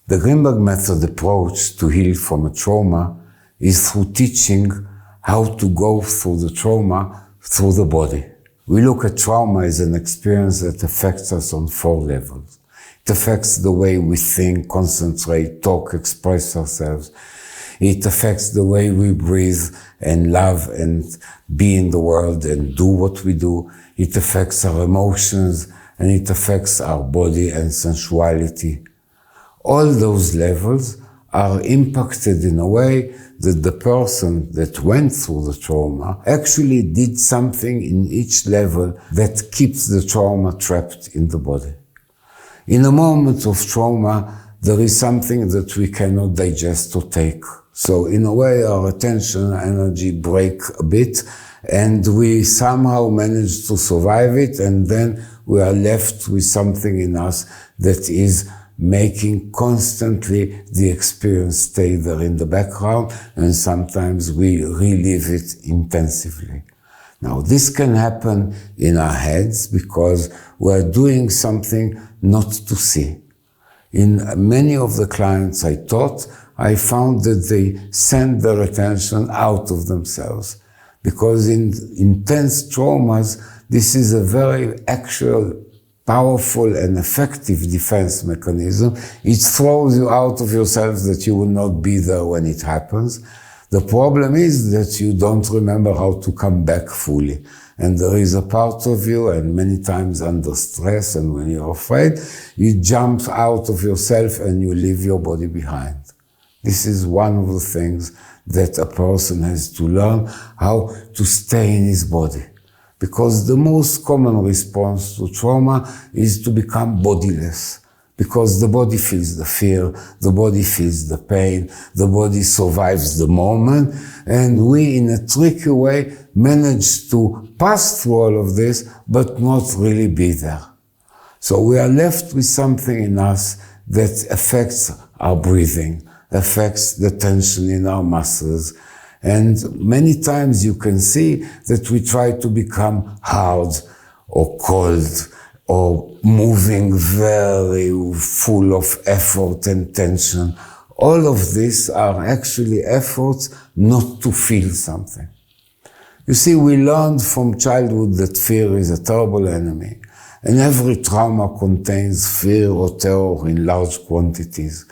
The Grinberg Method approach to heal from a trauma is through teaching how to go through the trauma through the body. We look at trauma as an experience that affects us on 4 levels. It affects the way we think, concentrate, talk, express ourselves. It affects the way we breathe and love and be in the world and do what we do. It affects our emotions and it affects our body and sensuality. All those levels are impacted in a way that the person that went through the trauma actually did something in each level that keeps the trauma trapped in the body. In a moment of trauma, there is something that we cannot digest or take. So in a way, our attention and energy break a bit, and we somehow manage to survive it, and then we are left with something in us that is making constantly the experience stay there in the background, and sometimes we relive it intensively. Now, this can happen in our heads because we're doing something not to see. In many of the clients I taught, I found that they send their attention out of themselves. Because in intense traumas, this is a very actual, powerful and effective defense mechanism. It throws you out of yourself that you will not be there when it happens. The problem is that you don't remember how to come back fully. And there is a part of you, and many times under stress and when you're afraid, you jump out of yourself and you leave your body behind. This is one of the things that a person has to learn, how to stay in his body. Because the most common response to trauma is to become bodiless. Because the body feels the fear, the body feels the pain, the body survives the moment, and we, in a tricky way, manage to pass through all of this, but not really be there. So we are left with something in us that affects our breathing, affects the tension in our muscles, and many times you can see that we try to become hard or cold, or moving very full of effort and tension. All of these are actually efforts not to feel something. You see, we learned from childhood that fear is a terrible enemy, and every trauma contains fear or terror in large quantities.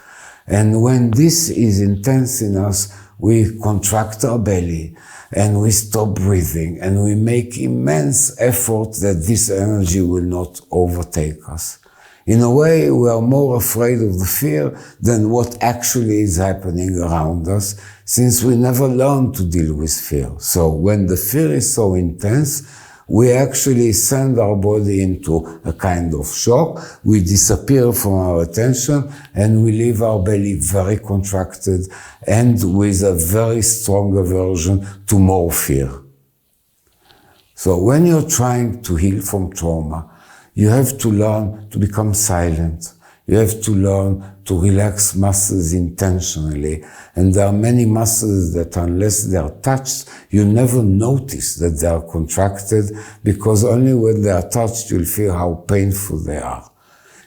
And when this is intense in us, we contract our belly, and we stop breathing, and we make immense effort that this energy will not overtake us. In a way, we are more afraid of the fear than what actually is happening around us, since we never learned to deal with fear. So when the fear is so intense, we actually send our body into a kind of shock, we disappear from our attention, and we leave our belly very contracted and with a very strong aversion to more fear. So when you're trying to heal from trauma, you have to learn to become silent. You have to learn to relax muscles intentionally. And there are many muscles that, unless they are touched, you never notice that they are contracted, because only when they are touched you'll feel how painful they are.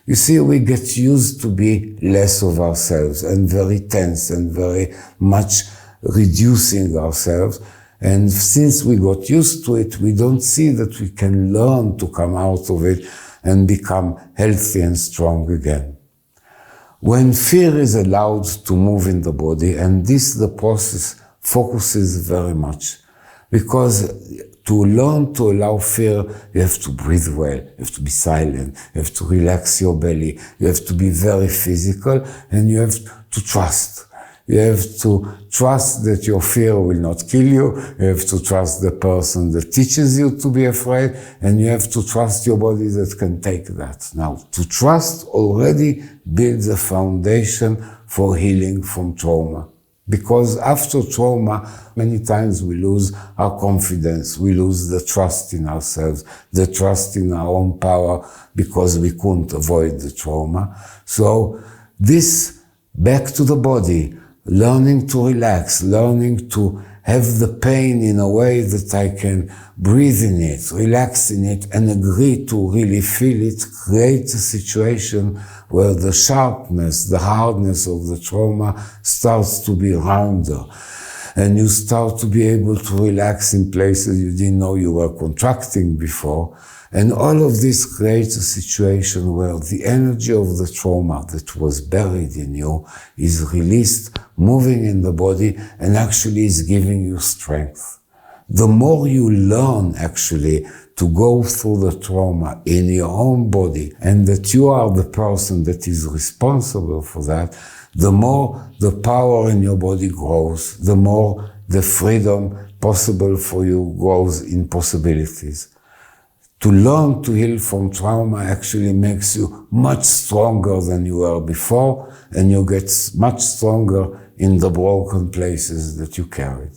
You see, we get used to be less of ourselves and very tense and very much reducing ourselves. And since we got used to it, we don't see that we can learn to come out of it and become healthy and strong again. When fear is allowed to move in the body, and the process focuses very much, because to learn to allow fear, you have to breathe well, you have to be silent, you have to relax your belly, you have to be very physical, and you have to trust. You have to trust that your fear will not kill you. You have to trust the person that teaches you to be afraid, and you have to trust your body that can take that. Now, to trust already builds a foundation for healing from trauma. Because after trauma, many times we lose our confidence, we lose the trust in ourselves, the trust in our own power, because we couldn't avoid the trauma. So this, back to the body, learning to relax, learning to have the pain in a way that I can breathe in it, relax in it, and agree to really feel it, creates a situation where the sharpness, the hardness of the trauma starts to be rounder. And you start to be able to relax in places you didn't know you were contracting before. And all of this creates a situation where the energy of the trauma that was buried in you is released, moving in the body, and actually is giving you strength. The more you learn actually to go through the trauma in your own body, and that you are the person that is responsible for that, the more the power in your body grows, the more the freedom possible for you grows in possibilities. To learn to heal from trauma actually makes you much stronger than you were before, and you get much stronger in the broken places that you carried.